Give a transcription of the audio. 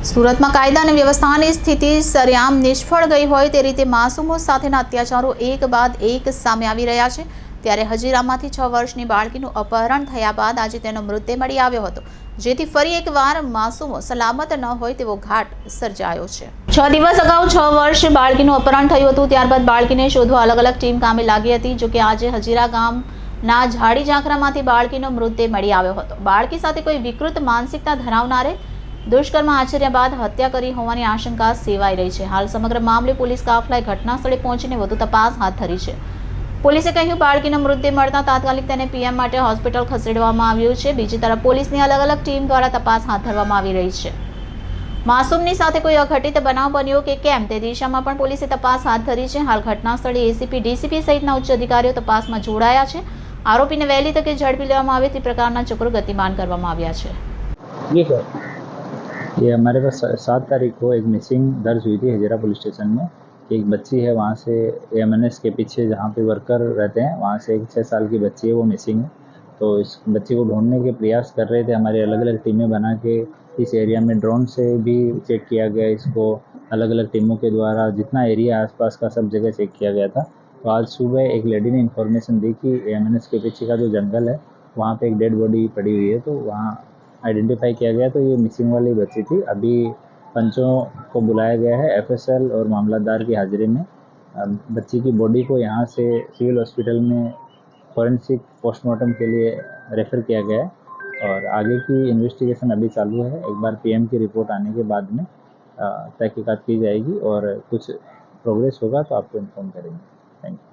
સુરતમાં કાયદા અને વ્યવસ્થાની સ્થિતિ સરેઆમ નિષ્ફળ ગઈ હોય તે રીતે માસૂમો સાથેના અત્યાચારો એક બાદ એક સામે આવી રહ્યા છે। ત્યારે હજીરામાંથી 6 વર્ષની બાળકીનું અપહરણ થયા બાદ આજે તેનો મૃતદેહ મળી આવ્યો હતો, જેથી ફરી એકવાર માસૂમો સલામત ન હોય તેવો ઘાટ સર્જાયો છે। 6 દિવસ અગાઉ 6 વર્ષ બાળકીનું અપહરણ થયું હતું। ત્યારબાદ બાળકીને શોધવા અલગ અલગ ટીમ કામે લાગી હતી। જોકે આજે હજીરા ગામના ઝાડી ઝાંખરામાંથી બાળકીનો મૃતદેહ મળી આવ્યો હતો। બાળકી સાથે કોઈ વિકૃત માનસિકતા ધરાવનારે दुष्कर्म आचर्या बाद हत्या करी होवानी आशंका सेवाई रही है। हाल समग्र मामले पुलिस काफलाए घटना स्थळे पहुंचीने वधु तपास हाथ धरी है। पुलिसे कह્યું બાળકીનો મૃતદેહ મળતા તાત્કાલિક તેને પીએમ માટે હોસ્પિટલ ખસેડવામાં આવ્યું છે। બીજી તરફ પોલીસની અલગ અલગ ટીમ દ્વારા તપાસ હાથ ધરવામાં આવી રહી છે। માસૂમની સાથે કોઈ અઘટિત બનાવ બન્યો કે કેમ તે દિશામાં પણ પોલીસે તપાસ હાથ ધરી છે। હાલ ઘટના સ્થળે એસીપી ડીસીપી સહિતના ઉચ્ચ અધિકારીઓ તપાસમાં જોડાયા છે। આરોપીને વહેલી તકે ઝડપી લેવામાં આવે તે પ્રકારના ચક્રો ગતિમાન કરવામાં આવ્યા છે। ये हमारे पास 7 तारीख को एक मिसिंग दर्ज हुई थी हजीरा पुलिस स्टेशन में। एक बच्ची है, वहाँ से एएमएनएस के पीछे जहाँ पे वर्कर रहते हैं वहाँ से एक 6 साल की बच्ची है, वो मिसिंग है। तो इस बच्ची को ढूंढने के प्रयास कर रहे थे। हमारी अलग अलग टीमें बना के इस एरिया में ड्रोन से भी चेक किया गया। इसको अलग अलग टीमों के द्वारा जितना एरिया आसपास का सब जगह चेक किया गया था। तो आज सुबह एक लेडी ने इन्फॉर्मेशन दी कि एएमएनएस के पीछे का जो जंगल है वहाँ पे एक डेड बॉडी पड़ी हुई है। तो वहाँ आइडेंटिफाई किया गया तो ये मिसिंग वाली बच्ची थी। अभी पंचों को बुलाया गया है एफएसएल और मामलतदार की हाजिरी में। बच्ची की बॉडी को यहाँ से सिविल हॉस्पिटल में फॉरेंसिक पोस्टमार्टम के लिए रेफ़र किया गया है और आगे की इन्वेस्टिगेशन अभी चालू है। एक बार पीएम की रिपोर्ट आने के बाद में तहकीकात की जाएगी और कुछ प्रोग्रेस होगा तो आपको इन्फॉर्म करेंगे। Thank you.